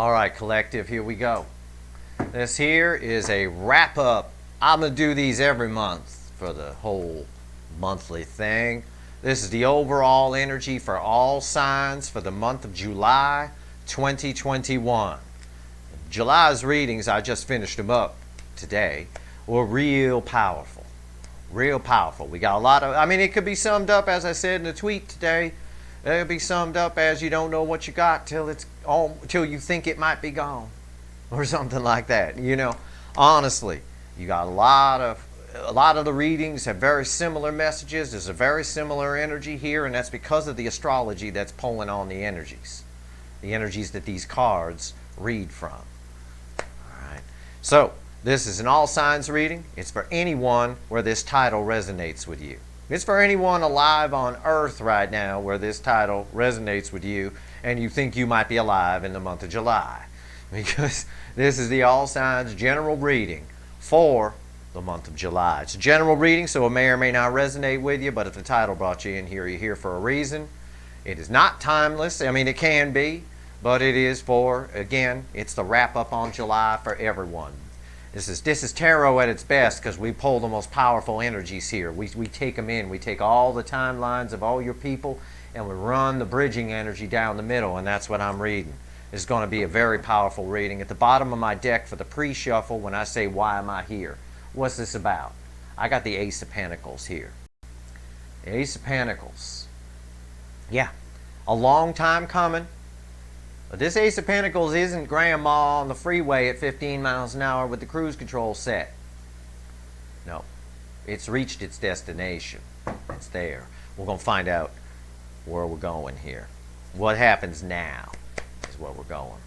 All right, collective, here we go. This here is a wrap up. I'm going to do these every month for the whole monthly thing. This is the overall energy for all signs for the month of July 2021. July's readings, I just finished them up today, were real powerful. Real powerful. We got a lot of, it could be summed up, as I said in the tweet today, it could be summed up as you don't know what you got till you think it might be gone. Or something like that. You know, honestly, you got a lot of the readings have very similar messages. There's a very similar energy here, and that's because of the astrology that's pulling on the energies that these cards read from. All right. So this is an all signs reading. It's for anyone where this title resonates with you. It's for anyone alive on Earth right now where this title resonates with you, and you think you might be alive in the month of July. Because this is the all signs general reading for the month of July. It's a general reading, so it may or may not resonate with you, but if the title brought you in here, you're here for a reason. It is not timeless. It can be, but it is for, again, it's the wrap up on July for everyone. This is tarot at its best because we pull the most powerful energies here. We take them in. We take all the timelines of all your people and we run the bridging energy down the middle, and that's what I'm reading. It's going to be a very powerful reading. At the bottom of my deck for the pre-shuffle, when I say, why am I here? What's this about? I got the Ace of Pentacles here. The Ace of Pentacles. Yeah, a long time coming. But this Ace of Pentacles isn't grandma on the freeway at 15 miles an hour with the cruise control set. No, it's reached its destination. It's there. We're going to find out where we're going here. What happens now is where we're going.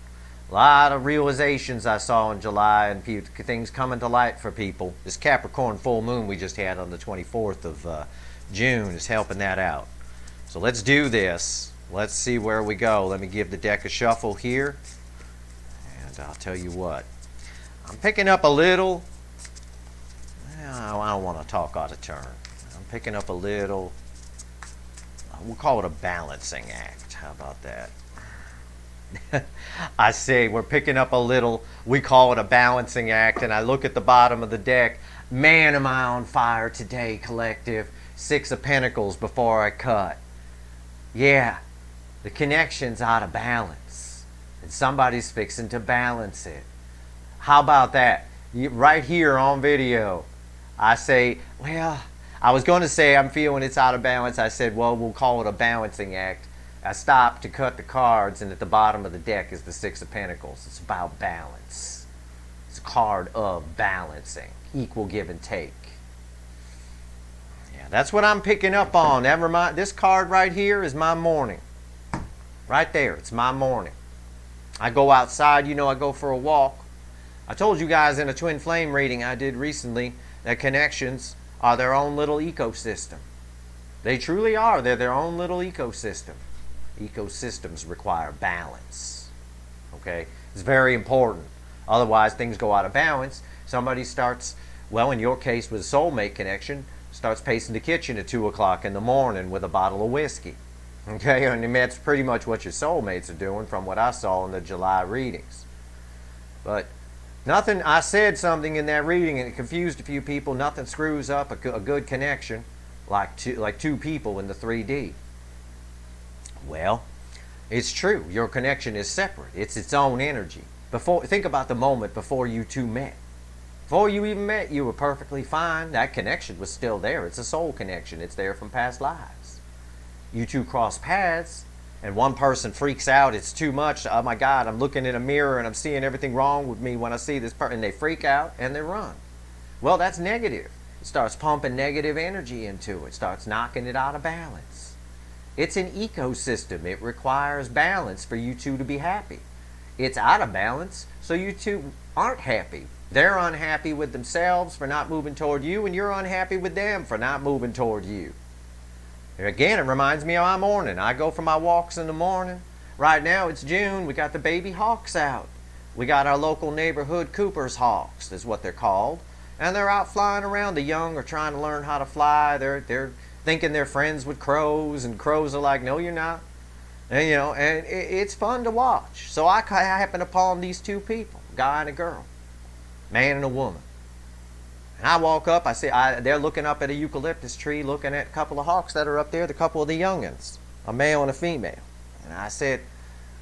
A lot of realizations I saw in July and things coming to light for people. This Capricorn full moon we just had on the 24th of June is helping that out. So let's do this. Let's see where we go. Let me give the deck a shuffle here. And I'll tell you what. I'm picking up a little. I don't want to talk out of turn. I'm picking up a little. We'll call it a balancing act. How about that? I say we're picking up a little. We call it a balancing act. And I look at the bottom of the deck. Man, am I on fire today, collective. 6 of Pentacles before I cut. Yeah. The connection's out of balance, and somebody's fixing to balance it. How about that? Right here on video, I say, well, I was going to say I'm feeling it's out of balance. I said, well, we'll call it a balancing act. I stopped to cut the cards, and at the bottom of the deck is the 6 of Pentacles. It's about balance. It's a card of balancing, equal give and take. Yeah, that's what I'm picking up on. Never mind. This card right here is my morning. Right there, it's my morning. I go outside, I go for a walk. I told you guys in a twin flame reading I did recently that connections are their own little ecosystem. They truly are. They're their own little ecosystem. Ecosystems require balance. Okay? It's very important. Otherwise, things go out of balance. Somebody starts, well, in your case with a soulmate connection, starts pacing the kitchen at 2 o'clock in the morning with a bottle of whiskey. Okay, and that's pretty much what your soulmates are doing from what I saw in the July readings. But nothing, I said something in that reading and it confused a few people. Nothing screws up a good connection like two people in the 3D. Well, it's true. Your connection is separate. It's its own energy. Think about the moment before you two met. Before you even met, you were perfectly fine. That connection was still there. It's a soul connection. It's there from past lives. You two cross paths, and one person freaks out. It's too much. Oh my God, I'm looking in a mirror and I'm seeing everything wrong with me when I see this person. And they freak out and they run. Well, that's negative. It starts pumping negative energy into it. Starts knocking it out of balance. It's an ecosystem. It requires balance for you two to be happy. It's out of balance, so you two aren't happy. They're unhappy with themselves for not moving toward you, and you're unhappy with them for not moving toward you. Again, it reminds me of my morning. I go for my walks in the morning. Right now, it's June. We got the baby hawks out. We got our local neighborhood Cooper's hawks, is what they're called. And they're out flying around. The young are trying to learn how to fly. They're thinking they're friends with crows, and crows are like, no, you're not. And it's fun to watch. So I happened upon these two people, a guy and a girl, man and a woman. And I walk up, they're looking up at a eucalyptus tree, looking at a couple of hawks that are up there, the couple of the youngins, a male and a female. And I said,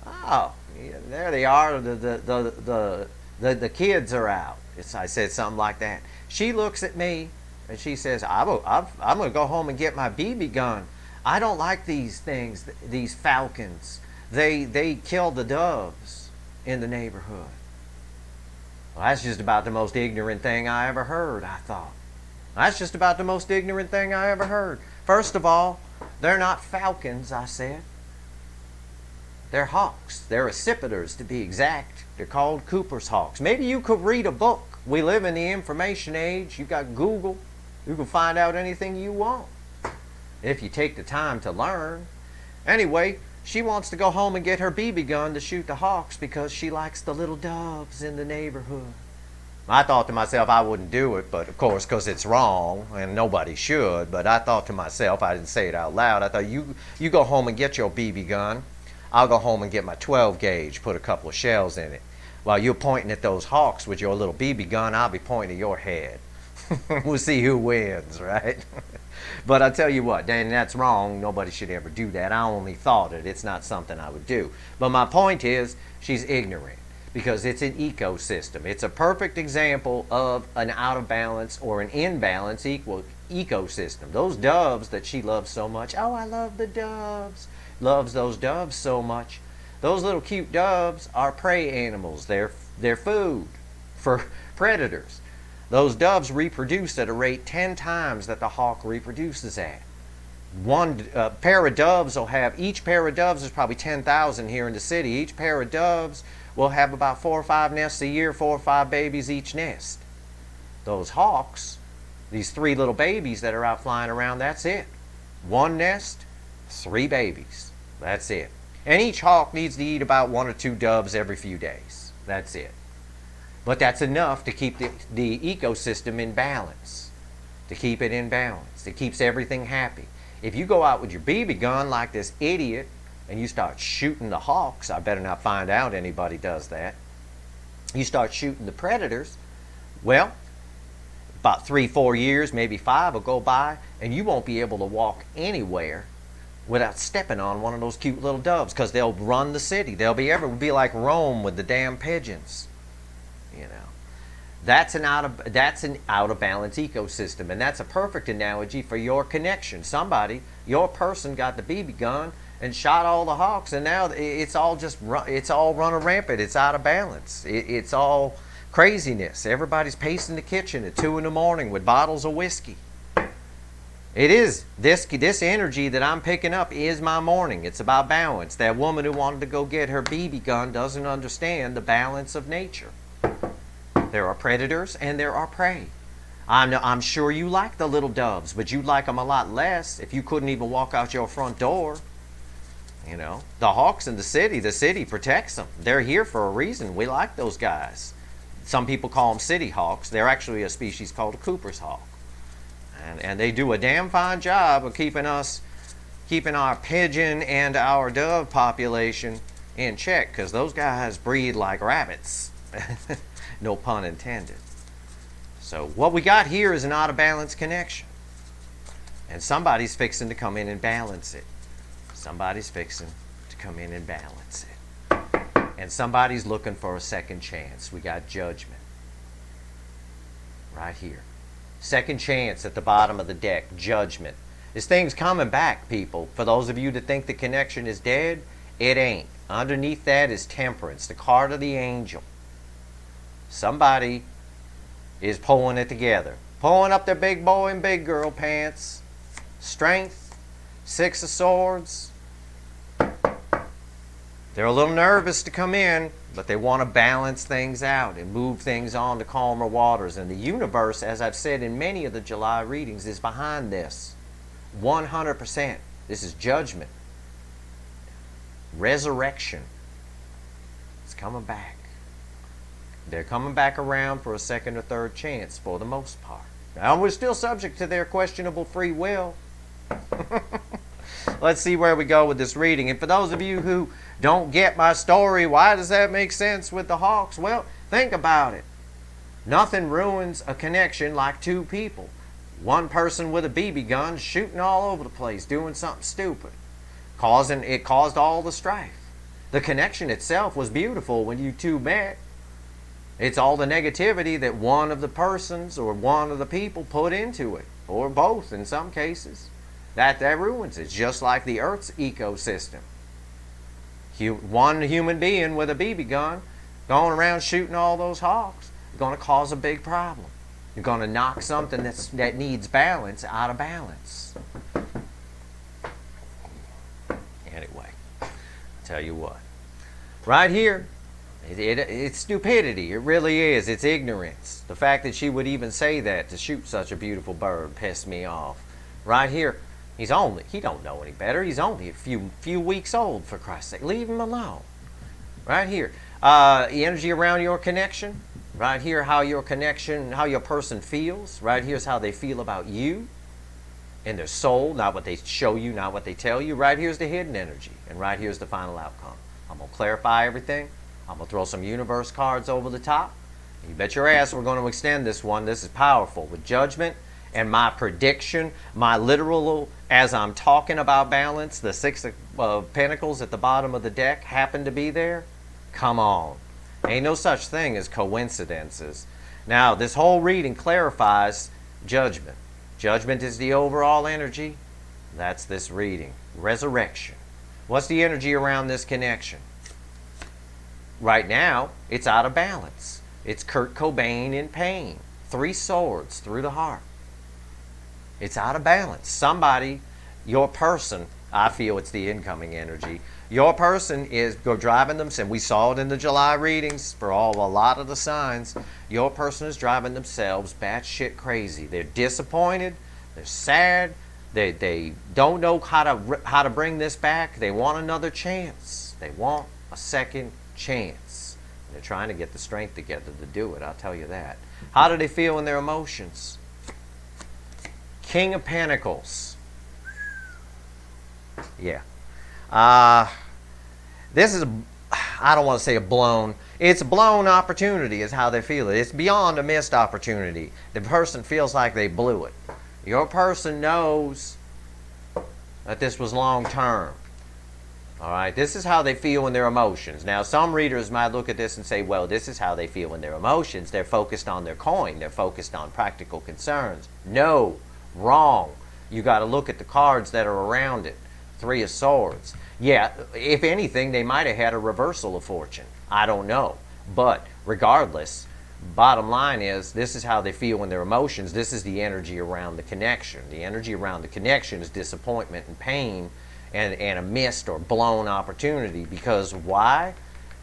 oh, yeah, there they are, the kids are out. I said something like that. She looks at me and she says, I'm going to go home and get my BB gun. I don't like these things, these falcons. They kill the doves in the neighborhood. Well, that's just about the most ignorant thing I ever heard, I thought. That's just about the most ignorant thing I ever heard. First of all, they're not falcons, I said. They're hawks. They're accipiters, to be exact. They're called Cooper's hawks. Maybe you could read a book. We live in the information age. You got Google. You can find out anything you want if you take the time to learn. Anyway, she wants to go home and get her BB gun to shoot the hawks because she likes the little doves in the neighborhood. I thought to myself I wouldn't do it, but of course, because it's wrong and nobody should. But I thought to myself, I didn't say it out loud, I thought, you go home and get your BB gun. I'll go home and get my 12 gauge, put a couple of shells in it. While you're pointing at those hawks with your little BB gun, I'll be pointing at your head. We'll see who wins, right? But I tell you what, Dan, that's wrong. Nobody should ever do that. I only thought it. It's not something I would do. But my point is, she's ignorant because it's an ecosystem. It's a perfect example of an out of balance or an imbalance ecosystem. Those doves that she loves so much. Oh, I love the doves. Loves those doves so much. Those little cute doves are prey animals. They're food for predators. Those doves reproduce at a rate 10 times that the hawk reproduces at. One pair of doves will have, each pair of doves is probably 10,000 here in the city. Each pair of doves will have about 4 or 5 nests a year, 4 or 5 babies each nest. Those hawks, these 3 little babies that are out flying around, that's it. 1 nest, 3 babies. That's it. And each hawk needs to eat about 1 or 2 doves every few days. That's it. But that's enough to keep the ecosystem in balance. To keep it in balance. It keeps everything happy. If you go out with your BB gun like this idiot and you start shooting the hawks, I better not find out anybody does that. You start shooting the predators, well, about 3-4 years, maybe 5 will go by and you won't be able to walk anywhere without stepping on one of those cute little doves because they'll run the city. They'll be everywhere. It'll be like Rome with the damn pigeons. You know, that's an out of balance ecosystem, and that's a perfect analogy for your connection. Your person got the BB gun and shot all the hawks, and now it's all running rampant. It's out of balance. It's all craziness. Everybody's pacing the kitchen at 2 in the morning with bottles of whiskey. It is this energy that I'm picking up is my morning. It's about balance. That woman who wanted to go get her BB gun doesn't understand the balance of nature. There are predators and there are prey. I'm sure you like the little doves, but you'd like them a lot less if you couldn't even walk out your front door. You know, the hawks in the city protects them. They're here for a reason. We like those guys. Some people call them city hawks. They're actually a species called a Cooper's hawk. And they do a damn fine job of keeping our pigeon and our dove population in check, because those guys breed like rabbits. No pun intended. So what we got here is an out of balance connection. And somebody's fixing to come in and balance it. Somebody's fixing to come in and balance it. And somebody's looking for a second chance. We got judgment. Right here. Second chance at the bottom of the deck. Judgment. This thing's coming back, people. For those of you that think the connection is dead, it ain't. Underneath that is temperance, the card of the angel. Somebody is pulling it together. Pulling up their big boy and big girl pants. Strength. 6 of swords. They're a little nervous to come in, but they want to balance things out and move things on to calmer waters. And the universe, as I've said in many of the July readings, is behind this. 100%. This is judgment. Resurrection. It's coming back. They're coming back around for a second or third chance for the most part. Now, we're still subject to their questionable free will. let's see where we go with this reading. And for those of you who don't get my story, why does that make sense with the Hawks? Well, think about it. Nothing ruins a connection like two people. One person with a BB gun shooting all over the place, doing something stupid. It caused all the strife. The connection itself was beautiful when you two met. It's all the negativity that one of the persons or one of the people put into it, or both in some cases, that ruins it, just like the Earth's ecosystem. One human being with a BB gun going around shooting all those hawks is going to cause a big problem. You're going to knock something that needs balance out of balance. Anyway, I'll tell you what. Right here, it's stupidity. It really is. It's ignorance. The fact that she would even say that to shoot such a beautiful bird pissed me off. Right here, he don't know any better. He's only a few weeks old, for Christ's sake. Leave him alone. Right here, the energy around your connection. Right here, how your person feels. Right here's how they feel about you and their soul, not what they show you, not what they tell you. Right here's the hidden energy, and right here's the final outcome. I'm going to clarify everything. I'm going to throw some universe cards over the top. You bet your ass we're going to extend this one. This is powerful. With judgment and my prediction, my literal, as I'm talking about balance, the Six of Pentacles at the bottom of the deck happen to be there. Come on. Ain't no such thing as coincidences. Now, this whole reading clarifies judgment. Judgment is the overall energy. That's this reading. Resurrection. What's the energy around this connection? Right now, it's out of balance. It's Kurt Cobain in pain. 3 swords through the heart. It's out of balance. Somebody, your person, I feel it's the incoming energy. Your person is driving themselves, and we saw it in the July readings for a lot of the signs. Your person is driving themselves batshit crazy. They're disappointed. They're sad. They don't know how to bring this back. They want another chance. They want a second chance. And they're trying to get the strength together to do it. I'll tell you that. How do they feel in their emotions? King of Pentacles. Yeah. This is, I don't want to say it's a blown opportunity is how they feel it. It's beyond a missed opportunity. The person feels like they blew it. Your person knows that this was long term. All right, this is how they feel in their emotions. Now, some readers might look at this and say, well, this is how they feel in their emotions. They're focused on their coin. They're focused on practical concerns. No, wrong. You got to look at the cards that are around it. 3 of Swords. Yeah, if anything, they might have had a reversal of fortune. I don't know. But regardless, bottom line is, this is how they feel in their emotions. This is the energy around the connection. The energy around the connection is disappointment and pain and a missed or blown opportunity. Because why?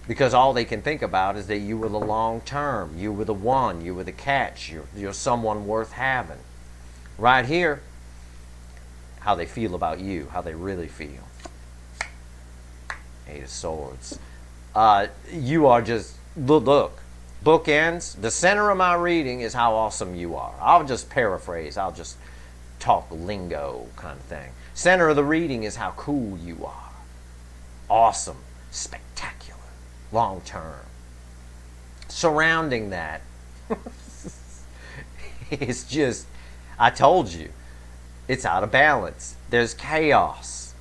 Because all they can think about is that you were the long term. You were the one. You were the catch. You're someone worth having. Right here, how they feel about you, how they really feel. 8 of Swords. You are just, look, bookends. The center of my reading is how awesome you are. I'll just paraphrase. I'll just talk lingo kind of thing. Center of the reading is how cool you are. Awesome. Spectacular. Long term. Surrounding that is just, I told you, it's out of balance. There's chaos.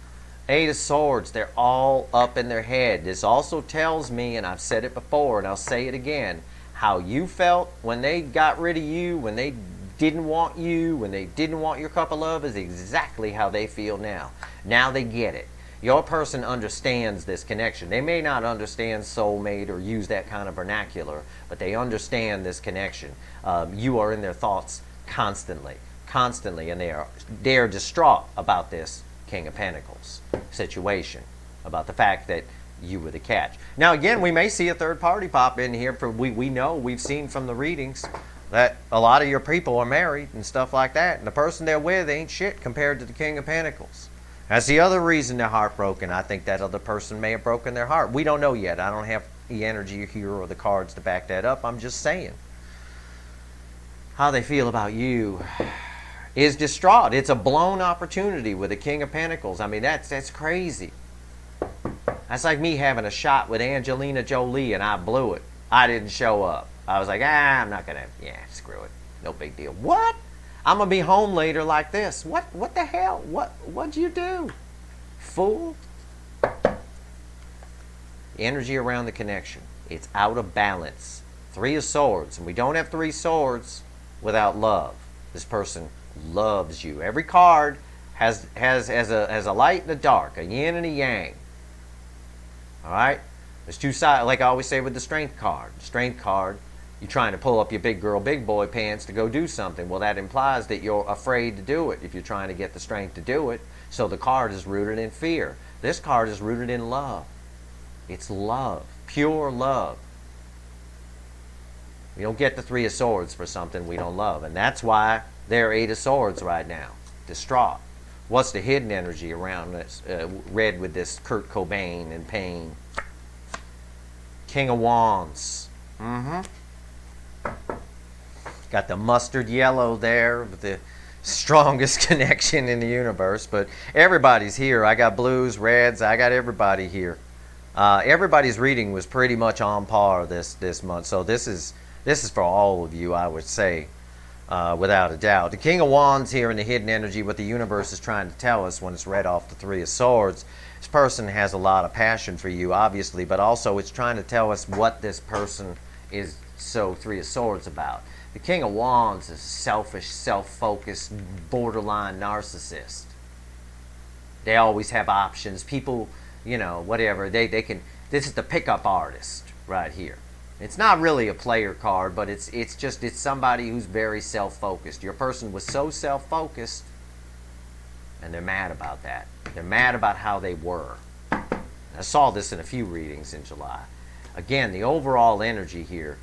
8 of Swords, they're all up in their head. This also tells me, and I've said it before, and I'll say it again, how you felt when they got rid of you, when they didn't want you, when they didn't want your cup of love, is exactly how they feel now. Now they get it. Your person understands this connection. They may not understand soulmate or use that kind of vernacular, but they understand this connection. You are in their thoughts constantly, and they are distraught about this King of Pentacles situation, about the fact that you were the catch. Now again, we may see a third party pop in here. We know, we've seen from the readings that a lot of your people are married and stuff like that, and the person they're with ain't shit compared to the King of Pentacles. That's the other reason they're heartbroken. I think that other person may have broken their heart. We don't know yet. I don't have the energy here or the cards to back that up. I'm just saying. How they feel about you is distraught. It's a blown opportunity with the King of Pentacles. I mean, that's crazy. That's like me having a shot with Angelina Jolie and I blew it. I didn't show up. I was like, I'm not going to, screw it. No big deal. What? I'm going to be home later like this. What the hell? What'd you do? Fool? The energy around the connection. It's out of balance. 3 of Swords. And we don't have 3 swords without love. This person loves you. Every card has a light and a dark, a yin and a yang. All right? There's 2 sides, like I always say with the strength card. Strength card, you're trying to pull up your big girl, big boy pants to go do something. Well, that implies that you're afraid to do it if you're trying to get the strength to do it. So the card is rooted in fear. This card is rooted in love. It's love, pure love. We don't get the 3 of Swords for something we don't love. And that's why they're 8 of Swords right now, distraught. What's the hidden energy around this, red with this Kurt Cobain and pain? King of Wands. Got the mustard yellow there with the strongest connection in the universe. But everybody's here. I got blues, reds. I got everybody here. Everybody's reading was pretty much on par this month. So this is for all of you, I would say. Without a doubt. The King of Wands here in the hidden energy, what the universe is trying to tell us when it's read off the 3 of Swords. This person has a lot of passion for you, obviously, but also it's trying to tell us what this person is so 3 of Swords about. The King of Wands is a selfish, self-focused, borderline narcissist. They always have options. People, whatever, they can, this is the pickup artist right here. It's not really a player card, but it's somebody who's very self-focused. Your person was so self-focused, and they're mad about that. They're mad about how they were. I saw this in a few readings in July. Again, the overall energy here,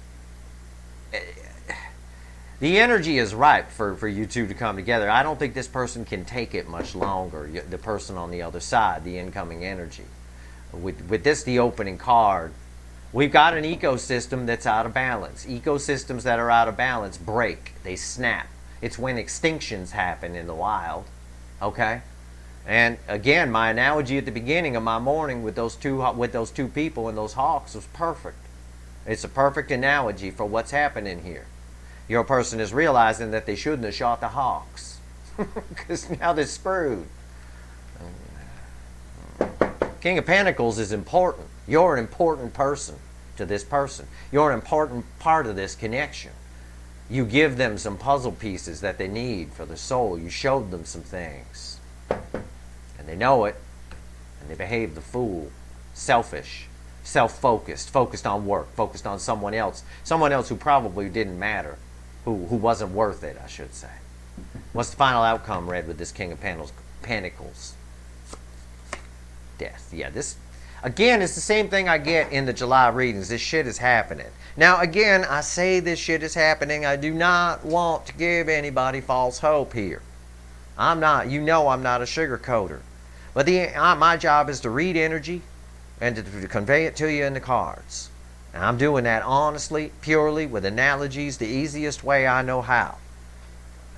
the energy is ripe for you two to come together. I don't think this person can take it much longer, the person on the other side, the incoming energy. With this, the opening card, we've got an ecosystem that's out of balance. Ecosystems that are out of balance break. They snap. It's when extinctions happen in the wild. Okay? And again, my analogy at the beginning of my morning with those two people and those hawks was perfect. It's a perfect analogy for what's happening here. Your person is realizing that they shouldn't have shot the hawks. Because now they're screwed. King of Pentacles is important. You're an important person to this person. You're an important part of this connection. You give them some puzzle pieces that they need for the soul. You showed them some things. And they know it. And they behave the fool. Selfish. Self-focused. Focused on work. Focused on someone else. Someone else who probably didn't matter. Who wasn't worth it, I should say. What's the final outcome, Red, with this King of Pentacles? Death. Yeah, this, again, it's the same thing I get in the July readings. This shit is happening. Now, again, I say this shit is happening. I do not want to give anybody false hope here. I'm not, I'm not a sugarcoater. But my job is to read energy and to convey it to you in the cards. And I'm doing that honestly, purely, with analogies, the easiest way I know how.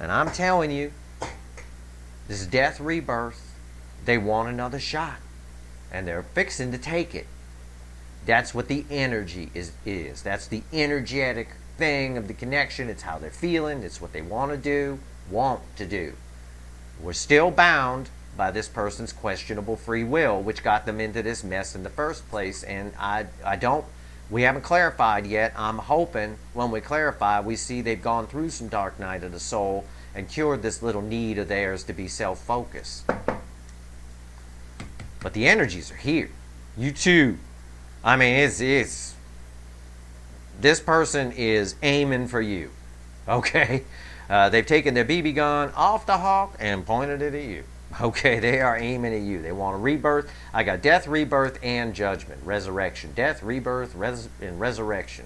And I'm telling you, this death rebirth, they want another shot. And they're fixing to take it. That's what the energy is. That's the energetic thing of the connection. It's how they're feeling. It's what they want to do. We're still bound by this person's questionable free will, which got them into this mess in the first place. And we haven't clarified yet. I'm hoping when we clarify, we see they've gone through some dark night of the soul and cured this little need of theirs to be self-focused. But the energies are here. You too. I mean, this person is aiming for you. Okay? They've taken their BB gun off the hawk and pointed it at you. Okay, they are aiming at you. They want a rebirth. I got death, rebirth, and judgment. Resurrection. Death, rebirth, and resurrection.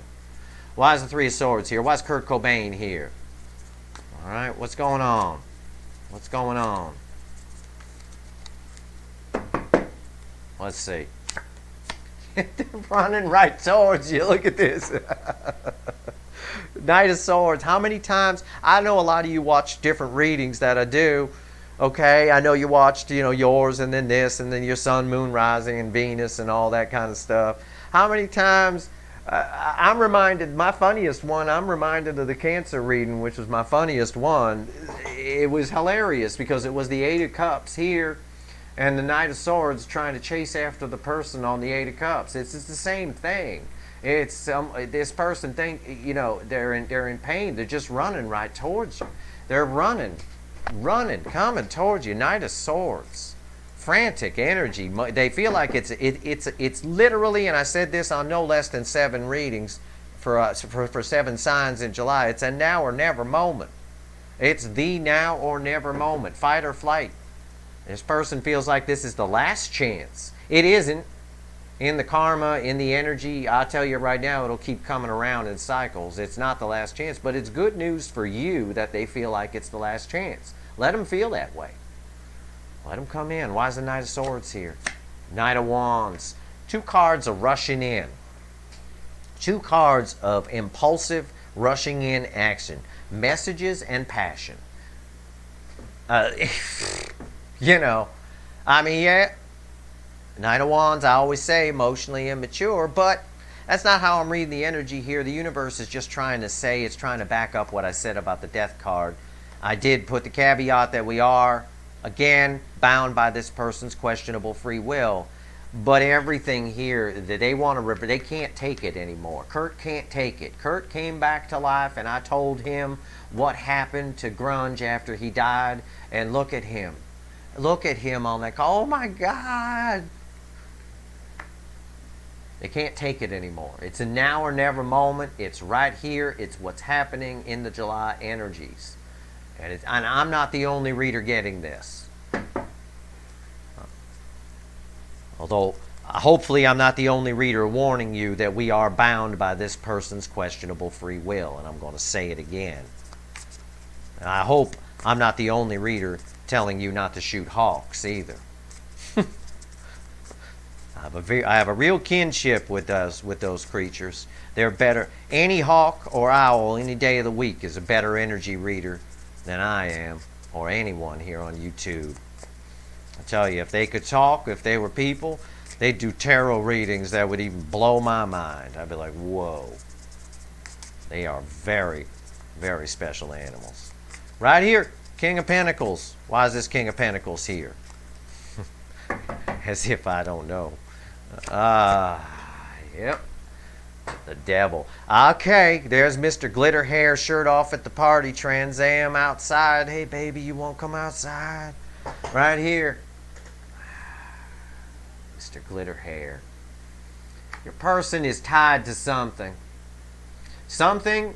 Why is the 3 of Swords here? Why is Kurt Cobain here? Alright, what's going on? What's going on? Let's see. They're running right towards you. Look at this. Knight of Swords. How many times? I know a lot of you watch different readings that I do. Okay, I know you watched, yours and then this and then your sun, moon, rising and Venus and all that kind of stuff. How many times? I'm reminded, my funniest one, I'm reminded of the Cancer reading, which was my funniest one. It was hilarious because it was the Eight of Cups here and the Knight of Swords trying to chase after the person on the Eight of Cups. It's the same thing. It's this person they're in pain. They're just running right towards you. They're running, coming towards you. Knight of Swords, frantic energy. They feel like it's literally, and I said this on no less than 7 readings for 7 signs in July. It's a now or never moment. It's the now or never moment. Fight or flight. This person feels like this is the last chance. It isn't. In the karma, in the energy, I'll tell you right now, it'll keep coming around in cycles. It's not the last chance, but it's good news for you that they feel like it's the last chance. Let them feel that way. Let them come in. Why is the Knight of Swords here? Knight of Wands. 2 cards are rushing in. 2 cards of impulsive, rushing in action. Messages and passion. Yeah. Knight of Wands, I always say, emotionally immature, but that's not how I'm reading the energy here. The universe is just trying to say, it's trying to back up what I said about the Death card. I did put the caveat that we are, again, bound by this person's questionable free will, but everything here that they want to, they can't take it anymore. Kurt can't take it. Kurt came back to life, and I told him what happened to Grunge after he died, and look at him. Look at him on that call. Oh my God. They can't take it anymore. It's a now or never moment. It's right here. It's what's happening in the July energies. And I'm not the only reader getting this. Although, hopefully I'm not the only reader warning you that we are bound by this person's questionable free will. And I'm going to say it again. And I hope I'm not the only reader telling you not to shoot hawks either. I have a real kinship with those creatures. They're better. Any hawk or owl any day of the week is a better energy reader than I am, or anyone here on YouTube. I tell you, if they could talk, if they were people, they'd do tarot readings that would even blow my mind. I'd be like, whoa. They are very, very special animals. Right here, King of Pentacles. Why is this King of Pentacles here? As if I don't know. Yep. The devil. Okay, there's Mr. Glitter Hair, shirt off at the party, Trans Am outside. Hey, baby, you won't come outside? Right here. Mr. Glitter Hair. Your person is tied to something. Something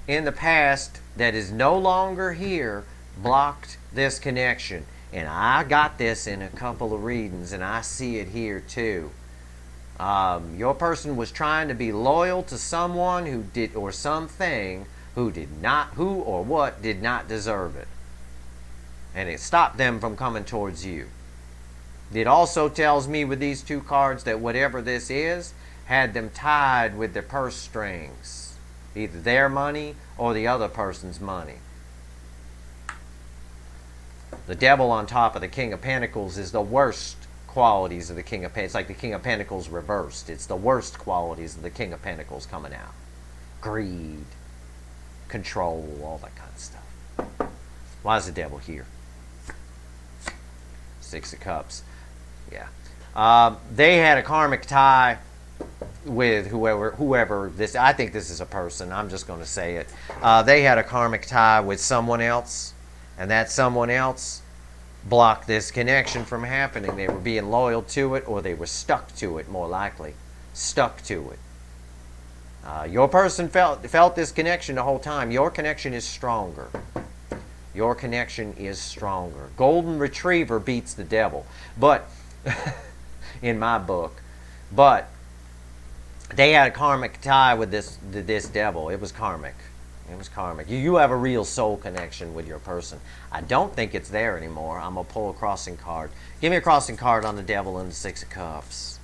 in the past that is no longer here blocked this connection. And I got this in a couple of readings, and I see it here too. Your person was trying to be loyal to someone who did, or something who did not, who or what did not deserve it. And it stopped them from coming towards you. It also tells me with these 2 cards that whatever this is had them tied with their purse strings. Either their money or the other person's money. The devil on top of the King of Pentacles is the worst qualities of the King of Pentacles. It's like the King of Pentacles reversed. It's the worst qualities of the King of Pentacles coming out. Greed, control, all that kind of stuff. Why is the devil here? 6 of Cups. Yeah. They had a karmic tie with whoever this, I think this is a person, I'm just going to say it. They had a karmic tie with someone else, and that someone else blocked this connection from happening. They were being loyal to it, or they were stuck to it, more likely. Stuck to it. Your person felt this connection the whole time. Your connection is stronger. Your connection is stronger. Golden Retriever beats the devil. But, in my book, but they had a karmic tie with this devil. It was karmic. It was karmic. You have a real soul connection with your person. I don't think it's there anymore. I'm going to pull a crossing card. Give me a crossing card on the devil and the 6 of Cups.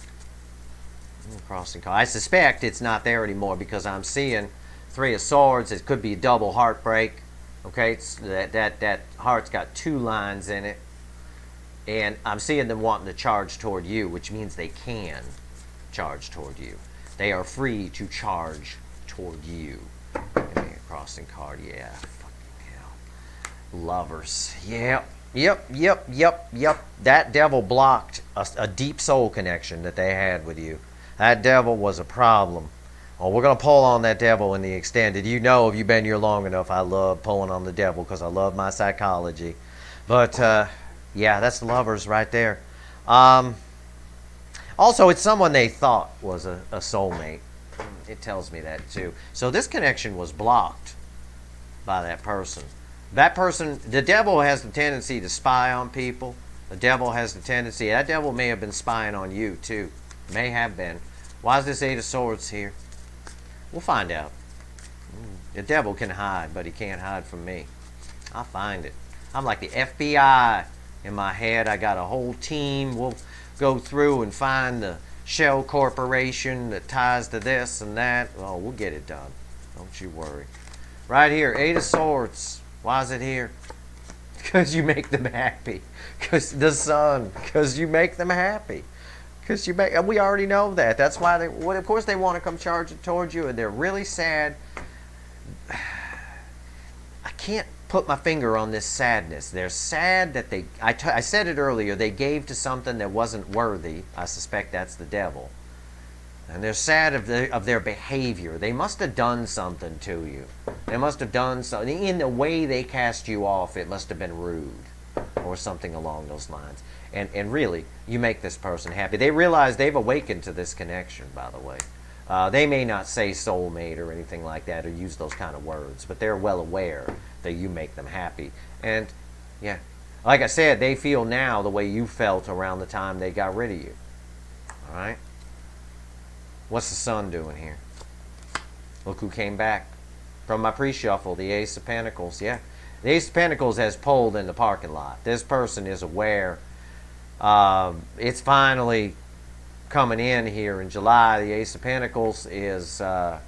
Crossing card. I suspect it's not there anymore because I'm seeing Three of Swords, it could be a double heartbreak. Okay, that heart's got two lines in it. And I'm seeing them wanting to charge toward you, which means they can charge toward you. They are free to charge toward you. Give me a crossing card, yeah. Fucking hell. Lovers. Yep. That devil blocked a deep soul connection that they had with you. That devil was a problem. Well, we're going to pull on that devil in the extended. You know, if you've been here long enough, I love pulling on the devil because I love my psychology. But, yeah, that's Lovers right there. Also, it's someone they thought was a soulmate. It tells me that, too. So this connection was blocked by that person. That person, the devil has the tendency to spy on people. The devil has the tendency, that devil may have been spying on you, too. May have been. Why is this Eight of Swords here? We'll find out. The devil can hide, but he can't hide from me. I'll find it. I'm like the FBI in my head. I got a whole team. We'll go through and find the shell corporation that ties to this and that. Oh, we'll get it done. Don't you worry. Right here, Eight of Swords. Why is it here? Because you make them happy. Because the sun. Because you make them happy. Because you make. We already know that. That's why they. Well, of course, they want to come charging towards you, and they're really sad. I can't put my finger on this sadness. They're sad that they. I said it earlier. They gave to something that wasn't worthy. I suspect that's the devil. And they're sad of their behavior. They must have done something to you. They must have done something. In the way they cast you off, it must have been rude or something along those lines. And really, you make this person happy. They realize they've awakened to this connection, by the way. They may not say soulmate or anything like that or use those kind of words, but they're well aware that you make them happy. And, yeah, like I said, they feel now the way you felt around the time they got rid of you. All right? What's the sun doing here? Look who came back from my pre-shuffle, the Ace of Pentacles. Yeah, the Ace of Pentacles has pulled in the parking lot. This person is aware. It's finally coming in here in July. The Ace of Pentacles is, and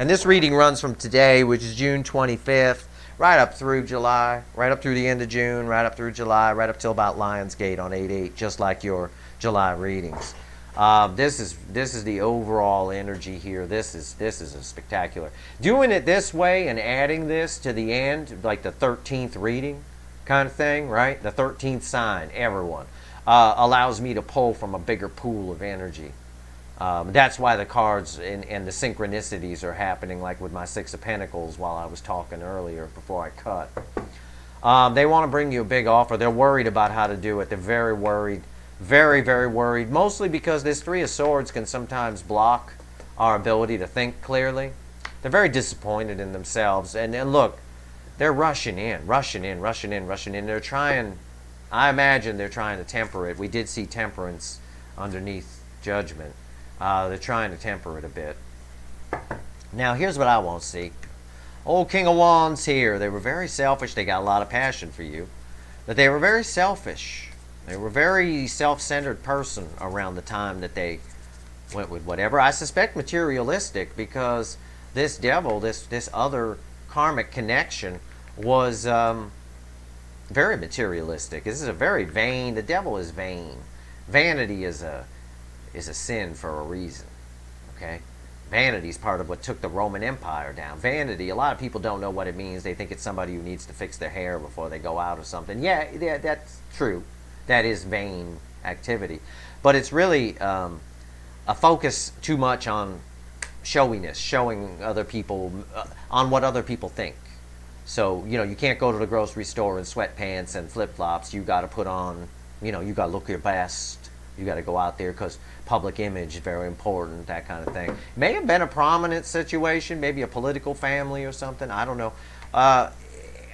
this reading runs from today, which is June 25th, right up through July, right up through the end of June, right up through July, right up till about Lionsgate on 8/8, just like your July readings. This is the overall energy here. This is a spectacular. Doing it this way and adding this to the end, like the 13th reading kind of thing, right? The 13th sign, everyone, allows me to pull from a bigger pool of energy. That's why the cards and the synchronicities are happening, like with my Six of Pentacles while I was talking earlier before I cut. They want to bring you a big offer. They're worried about how to do it. They're very worried. Very, very worried, mostly because this Three of Swords can sometimes block our ability to think clearly. They're very disappointed in themselves. And look, they're rushing in. They're trying, I imagine they're trying to temper it. We did see temperance underneath Judgment. They're trying to temper it a bit. Now, here's what I won't see. Old King of Wands here. They were very selfish. They got a lot of passion for you. But they were very selfish. They were a very self-centered person around the time that they went with whatever. I suspect materialistic, because this devil, this other karmic connection, was very materialistic. This is a very vain. The devil is vain. Vanity is a sin for a reason. Okay, vanity is part of what took the Roman Empire down. Vanity. A lot of people don't know what it means. They think it's somebody who needs to fix their hair before they go out or something. Yeah, that's true. That is vain activity. But it's really a focus too much on showiness, showing other people, on what other people think. So, you can't go to the grocery store in sweatpants and flip-flops. You got to put on, you got to look your best. You got to go out there because public image is very important, that kind of thing. May have been a prominent situation, maybe a political family or something. I don't know.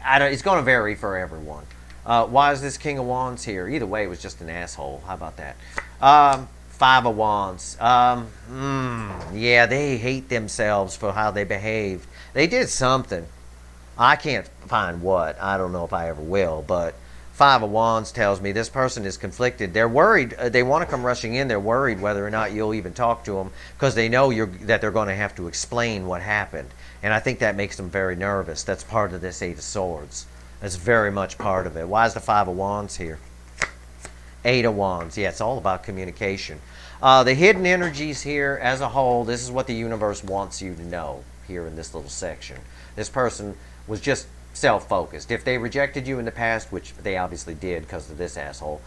It's going to vary for everyone. Why is this King of Wands here? Either way, it was just an asshole. How about that? Five of Wands. Yeah, they hate themselves for how they behaved. They did something. I can't find what. I don't know if I ever will. But Five of Wands tells me this person is conflicted. They're worried. They want to come rushing in. They're worried whether or not you'll even talk to them because they know that they're going to have to explain what happened. And I think that makes them very nervous. That's part of this Eight of Swords. That's very much part of it. Why is the Five of Wands here? Eight of Wands. Yeah, it's all about communication. The hidden energies here as a whole, this is what the universe wants you to know here in this little section. This person was just self-focused. If they rejected you in the past, which they obviously did because of this asshole,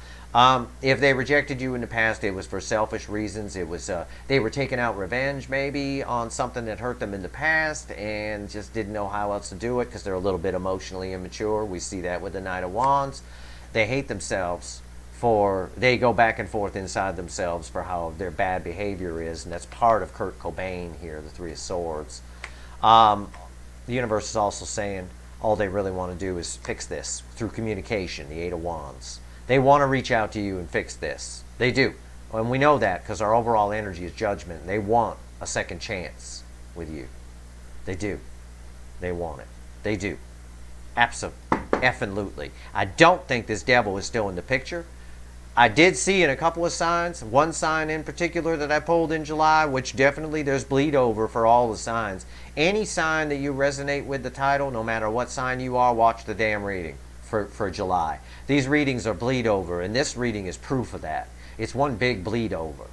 if they rejected you in the past, it was for selfish reasons. It was they were taking out revenge maybe on something that hurt them in the past and just didn't know how else to do it because they're a little bit emotionally immature. We see that with the Knight of Wands. They hate themselves they go back and forth inside themselves for how their bad behavior is, and that's part of Kurt Cobain here, the Three of Swords. The universe is also saying all they really want to do is fix this through communication, the Eight of Wands. They want to reach out to you and fix this. They do. And we know that because our overall energy is judgment. They want a second chance with you. They do. They want it. They do. Absolutely. I don't think this devil is still in the picture. I did see in a couple of signs, one sign in particular that I pulled in July, which definitely there's bleed over for all the signs. Any sign that you resonate with the title, no matter what sign you are, watch the damn reading for July. These readings are bleed over, and this reading is proof of that. It's one big bleed over.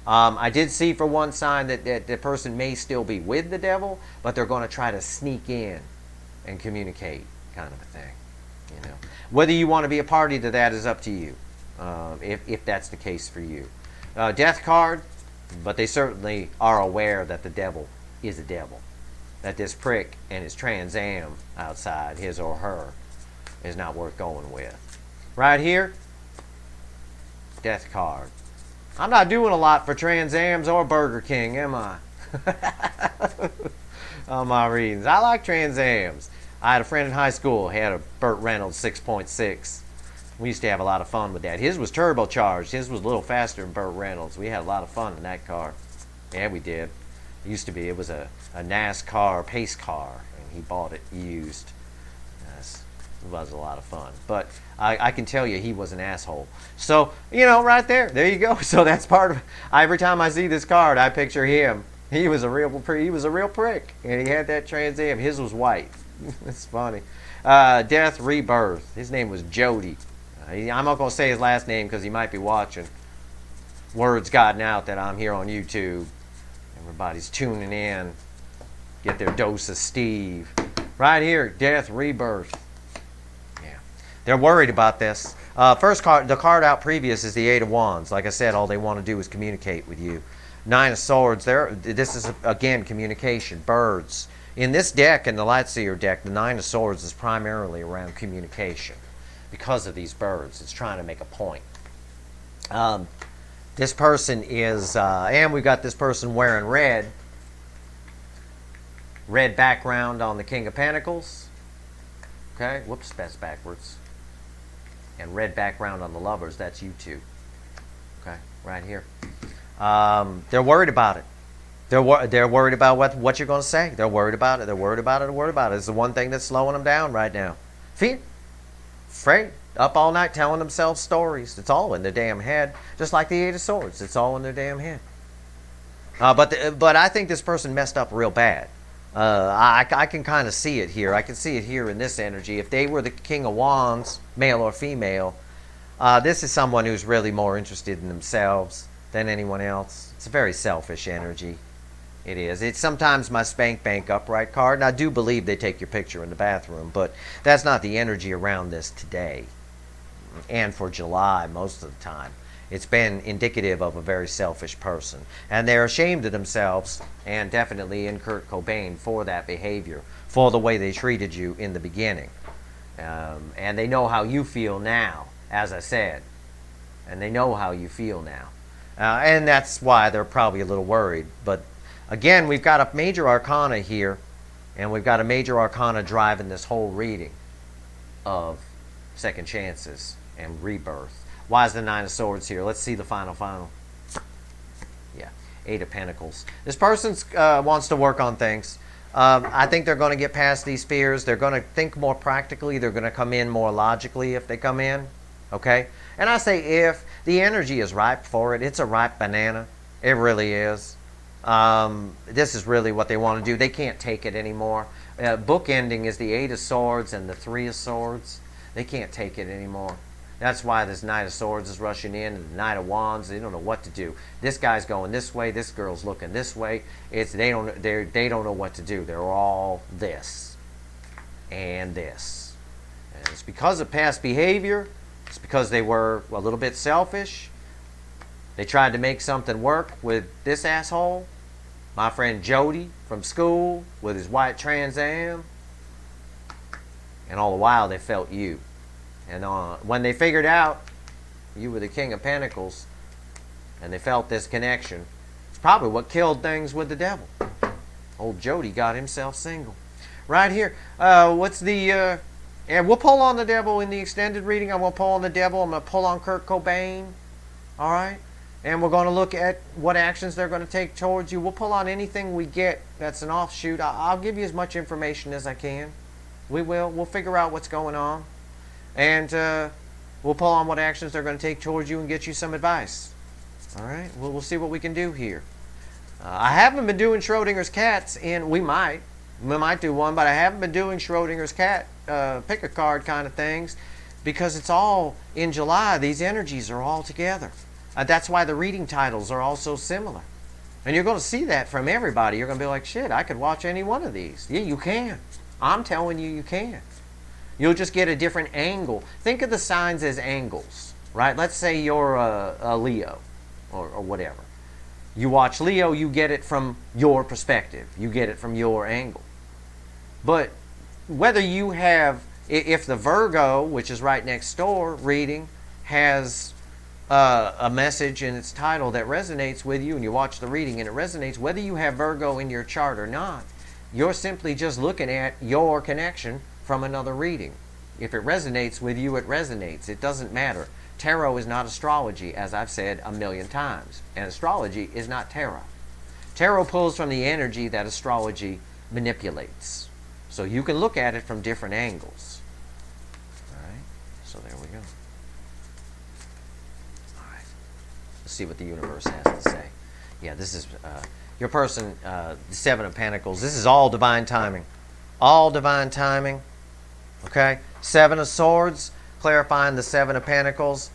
I did see for one sign that the person may still be with the devil, but they're going to try to sneak in and communicate, kind of a thing. You know, whether you want to be a party to that is up to you. If that's the case for you. Death card, but they certainly are aware that the devil is a devil. That this prick and his Trans Am outside, his or her, is not worth going with. Right here, Death card. I'm not doing a lot for Trans Ams or Burger King, am I? On my readings. I like Trans Ams. I had a friend in high school, he had a Burt Reynolds 6.6. We used to have a lot of fun with that. His was turbocharged. His was a little faster than Burt Reynolds. We had a lot of fun in that car. Yeah, we did. It used to be. It was a NASCAR pace car, and he bought it used. It was a lot of fun. But I can tell you he was an asshole. So, you know, right there. There you go. So that's part of it. Every time I see this card, I picture him. He was a real prick. And he had that Trans Am. His was white. It's funny. Death, rebirth. His name was Jody. I'm not going to say his last name because he might be watching. Word's gotten out that I'm here on YouTube. Everybody's tuning in. Get their dose of Steve. Right here, death, rebirth. Yeah. They're worried about this. First card, the card out previous is the Eight of Wands. Like I said, all they want to do is communicate with you. Nine of Swords. This is, again, communication. Birds. In this deck, in the Lightseer deck, the Nine of Swords is primarily around communication. Because of these birds, it's trying to make a point. This person is, and we've got this person wearing red. Red background on the King of Pentacles. Okay, whoops, that's backwards. And red background on the Lovers, that's you two. Okay, right here. They're worried about it. They're worried about what you're going to say. They're worried about it. They're worried about it. They're worried about it. It's the one thing that's slowing them down right now. Fear. Afraid. Up all night telling themselves stories. It's all in their damn head. Just like the Eight of Swords. It's all in their damn head. But I think this person messed up real bad. I can kind of see it here. I can see it here in this energy. If they were the King of Wands, male or female, this is someone who's really more interested in themselves than anyone else. It's a very selfish energy. It is. It's sometimes my spank bank upright card, and I do believe they take your picture in the bathroom, but that's not the energy around this today. And for July, most of the time. It's been indicative of a very selfish person. And they're ashamed of themselves, and definitely in Kurt Cobain, for that behavior, for the way they treated you in the beginning. And they know how you feel now, as I said. And they know how you feel now. And that's why they're probably a little worried. But again, we've got a major arcana here, and we've got a major arcana driving this whole reading of second chances and rebirth. Why is the Nine of Swords here? Let's see the final. Yeah, Eight of Pentacles. This person wants to work on things. I think they're going to get past these fears. They're going to think more practically. They're going to come in more logically if they come in. Okay? And I say if. The energy is ripe for it. It's a ripe banana. It really is. This is really what they want to do. They can't take it anymore. Book ending is the 8 of Swords and the 3 of Swords. They can't take it anymore. That's why this Knight of Swords is rushing in, and the Knight of Wands. They don't know what to do. This guy's going this way. This girl's looking this way. They don't know what to do. They're all this and this. And it's because of past behavior. It's because they were a little bit selfish. They tried to make something work with this asshole, my friend Jody from school with his white Trans Am, and all the while they felt you. And when they figured out you were the King of Pentacles and they felt this connection, it's probably what killed things with the devil. Old Jody got himself single. Right here, what's the... and we'll pull on the devil in the extended reading. I'm going to pull on the devil. I'm going to pull on Kurt Cobain. All right? And we're going to look at what actions they're going to take towards you. We'll pull on anything we get that's an offshoot. I'll give you as much information as I can. We will. We'll figure out what's going on. And we'll pull on what actions they're going to take towards you and get you some advice. All right? We'll see what we can do here. I haven't been doing Schrodinger's cats, and we might do one, but I haven't been doing Schrodinger's cat pick a card kind of things because it's all in July. These energies are all together. That's why the reading titles are all so similar. And you're going to see that from everybody. You're going to be like, shit, I could watch any one of these. Yeah, you can. I'm telling you, you can. You'll just get a different angle. Think of the signs as angles, right? Let's say you're a Leo or whatever. You watch Leo, you get it from your perspective. You get it from your angle. But whether you have, if the Virgo, which is right next door, reading, has a message in its title that resonates with you, and you watch the reading and it resonates, whether you have Virgo in your chart or not, you're simply just looking at your connection from another reading. If it resonates with you, it resonates. It doesn't matter. Tarot is not astrology, as I've said a million times. And astrology is not tarot. Tarot pulls from the energy that astrology manipulates. So you can look at it from different angles. All right? So there we go. All right. Let's see what the universe has to say. Yeah, this is your person, the Seven of Pentacles. This is all divine timing. All divine timing. Okay? Seven of Swords, clarifying the Seven of Pentacles.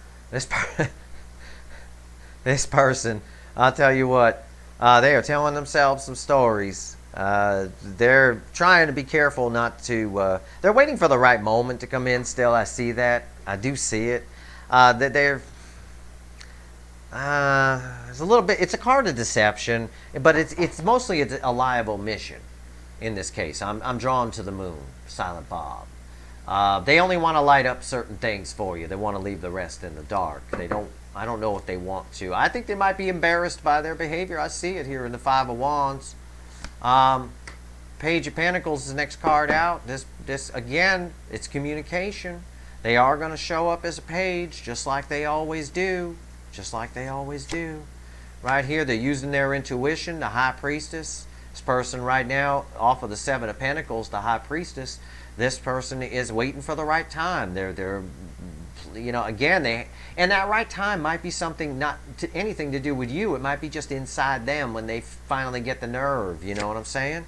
This person, I'll tell you what, they are telling themselves some stories. They're trying to be careful not to... they're waiting for the right moment to come in still. I see that. I do see it. That they're... it's a little bit... It's a card of deception, but it's mostly a liable mission in this case. I'm drawn to the moon, Silent Bob. They only want to light up certain things for you. They want to leave the rest in the dark. I don't know if they want to. I think they might be embarrassed by their behavior. I see it here in the Five of Wands. Page of Pentacles is the next card out. This again, it's communication. They are going to show up as a page, just like they always do. Just like they always do. Right here, they're using their intuition, the High Priestess. This person right now, off of the Seven of Pentacles, the High Priestess, this person is waiting for the right time. They're you know, again, and that right time might be something not anything to do with you. It might be just inside them when they finally get the nerve. You know what I'm saying?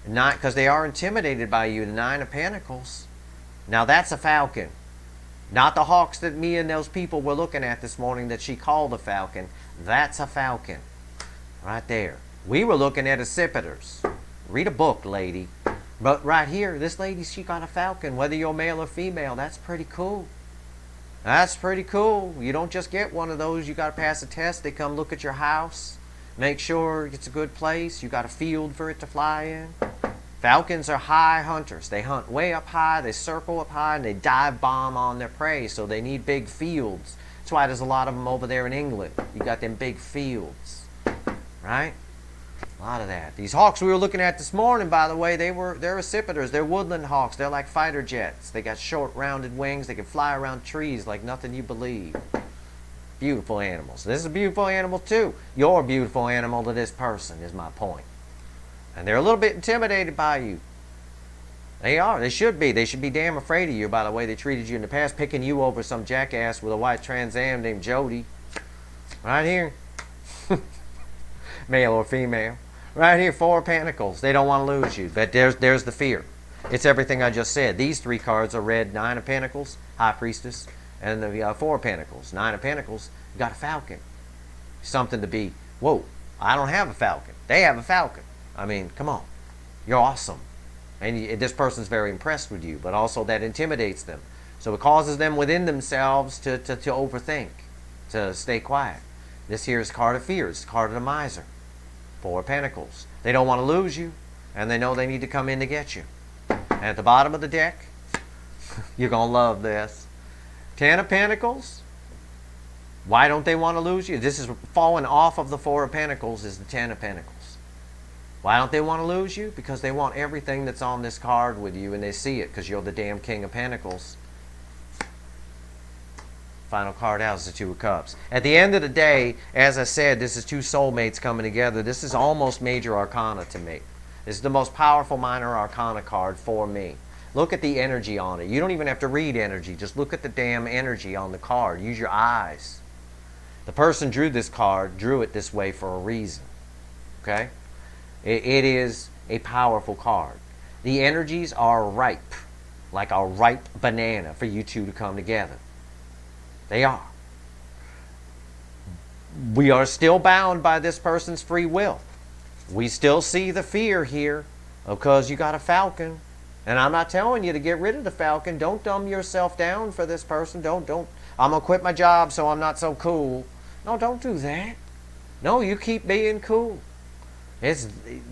Not because they are intimidated by you. The Nine of Pentacles. Now that's a falcon, not the hawks that me and those people were looking at this morning that she called a falcon. That's a falcon, right there. We were looking at accipiters. Read a book, lady. But right here, this lady, she got a falcon. Whether you're male or female, that's pretty cool. That's pretty cool. You don't just get one of those. You got to pass a test. They come look at your house, make sure it's a good place. You got a field for it to fly in. Falcons are high hunters. They hunt way up high. They circle up high, and they dive bomb on their prey. So they need big fields. That's why there's a lot of them over there in England. You got them big fields, right? A lot of that. These hawks we were looking at this morning, by the way, they're accipiters. They're woodland hawks. They're like fighter jets. They got short, rounded wings. They can fly around trees like nothing you believe. Beautiful animals. This is a beautiful animal, too. You're a beautiful animal to this person, is my point. And they're a little bit intimidated by you. They are. They should be. They should be damn afraid of you by the way they treated you in the past, picking you over some jackass with a white Trans Am named Jody. Right here. Male or female. Right here, Four of Pentacles. They don't want to lose you. But there's the fear. It's everything I just said. These three cards are red. Nine of Pentacles, High Priestess, and the Four of Pentacles. Nine of Pentacles, you got a Falcon. Something to be, whoa, I don't have a Falcon. They have a Falcon. I mean, come on. You're awesome. And this person's very impressed with you, but also that intimidates them. So it causes them within themselves to overthink, to stay quiet. This here is card of fear. It's card of the miser. Four of Pentacles. They don't want to lose you, and they know they need to come in to get you. And at the bottom of the deck, you're going to love this. Ten of Pentacles. Why don't they want to lose you? This is falling off of the Four of Pentacles is the Ten of Pentacles. Why don't they want to lose you? Because they want everything that's on this card with you, and they see it because you're the damn King of Pentacles. Final card out is the Two of Cups. At the end of the day, as I said, this is two soulmates coming together. This is almost major arcana to me. This is the most powerful minor arcana card for me. Look at the energy on it. You don't even have to read energy. Just look at the damn energy on the card. Use your eyes. The person drew this card, drew it this way for a reason. Okay? It is a powerful card. The energies are ripe, like a ripe banana for you two to come together. They are. We are still bound by this person's free will. We still see the fear here because you got a Falcon. And I'm not telling you to get rid of the Falcon. Don't dumb yourself down for this person. Don't. I'm going to quit my job so I'm not so cool. No, don't do that. No, you keep being cool. This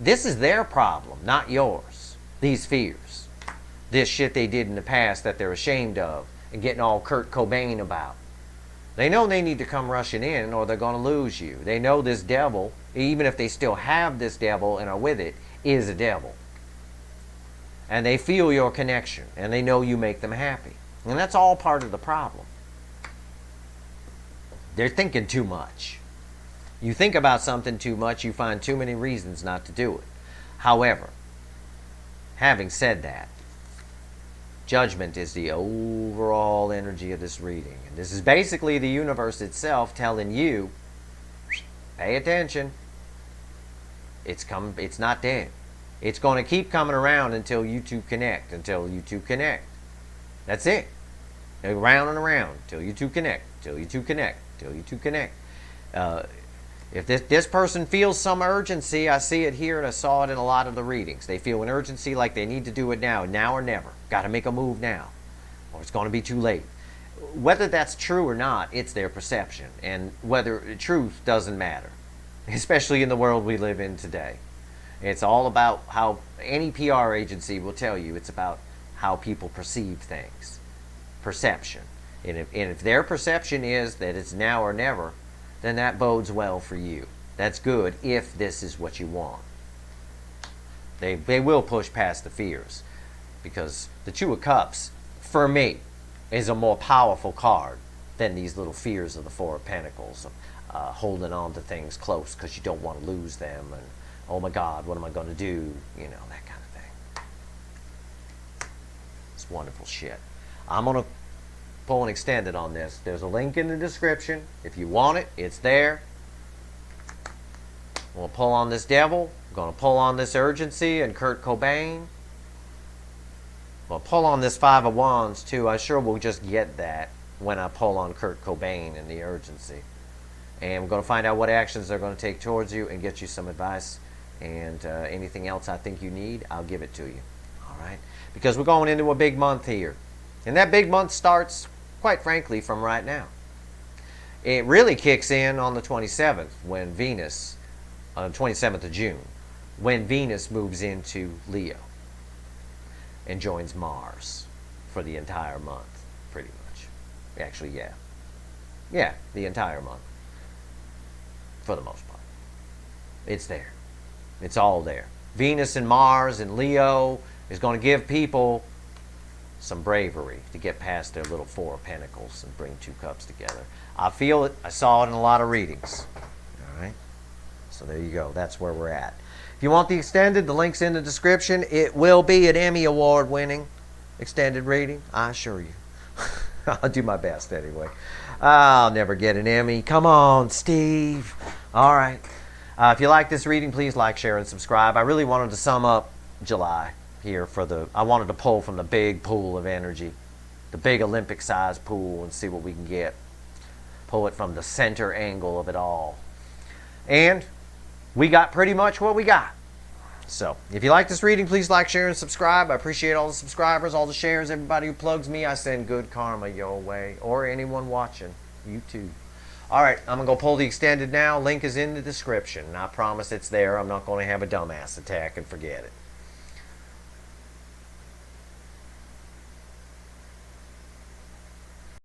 is their problem, not yours. These fears. This shit they did in the past that they're ashamed of and getting all Kurt Cobain about. They know they need to come rushing in or they're going to lose you. They know this devil, even if they still have this devil and are with it, is a devil. And they feel your connection and they know you make them happy. And that's all part of the problem. They're thinking too much. You think about something too much, you find too many reasons not to do it. However, having said that, Judgment is the overall energy of this reading. And this is basically the universe itself telling you, pay attention. It's not dead. It's going to keep coming around until you two connect. Until you two connect. That's it. Around and around till you two connect. Till you two connect. Till you two connect. If this person feels some urgency, I see it here and I saw it in a lot of the readings. They feel an urgency like they need to do it now or never. Got to make a move now or it's going to be too late. Whether that's true or not, it's their perception. And whether truth doesn't matter, especially in the world we live in today. It's all about how any PR agency will tell you it's about how people perceive things. Perception. And if their perception is that it's now or never, then that bodes well for you. That's good if this is what you want. They will push past the fears because the Two of Cups, for me, is a more powerful card than these little fears of the Four of Pentacles, holding on to things close because you don't want to lose them and, oh my God, what am I going to do? You know, that kind of thing. It's wonderful shit. I'm going to pull an extended on this. There's a link in the description. If you want it, it's there. I'm going to pull on this devil. I'm going to pull on this urgency and Kurt Cobain. I'm going to pull on this Five of Wands too. I sure will just get that when I pull on Kurt Cobain and the urgency. And I'm going to find out what actions they're going to take towards you and get you some advice. And anything else I think you need, I'll give it to you. All right? Because we're going into a big month here. And that big month starts, quite frankly, from right now. It really kicks in on the 27th when Venus, on the 27th of June, when Venus moves into Leo and joins Mars for the entire month, pretty much. Actually, yeah. Yeah, the entire month. For the most part. It's there. It's all there. Venus and Mars and Leo is going to give people some bravery to get past their little Four of Pentacles and bring Two Cups together. I feel it. I saw it in a lot of readings. All right. So there you go. That's where we're at. If you want the extended, the link's in the description. It will be an Emmy Award winning extended reading, I assure you. I'll do my best anyway. I'll never get an Emmy. Come on, Steve. All right. If you like this reading, please like, share, and subscribe. I really wanted to sum up July here I wanted to pull from the big pool of energy, the big Olympic-sized pool, and see what we can get. Pull it from the center angle of it all. And we got pretty much what we got. So, if you like this reading, please like, share, and subscribe. I appreciate all the subscribers, all the shares, everybody who plugs me. I send good karma your way. Or anyone watching. You too. Alright, I'm going to go pull the extended now. Link is in the description. I promise it's there. I'm not going to have a dumbass attack and forget it.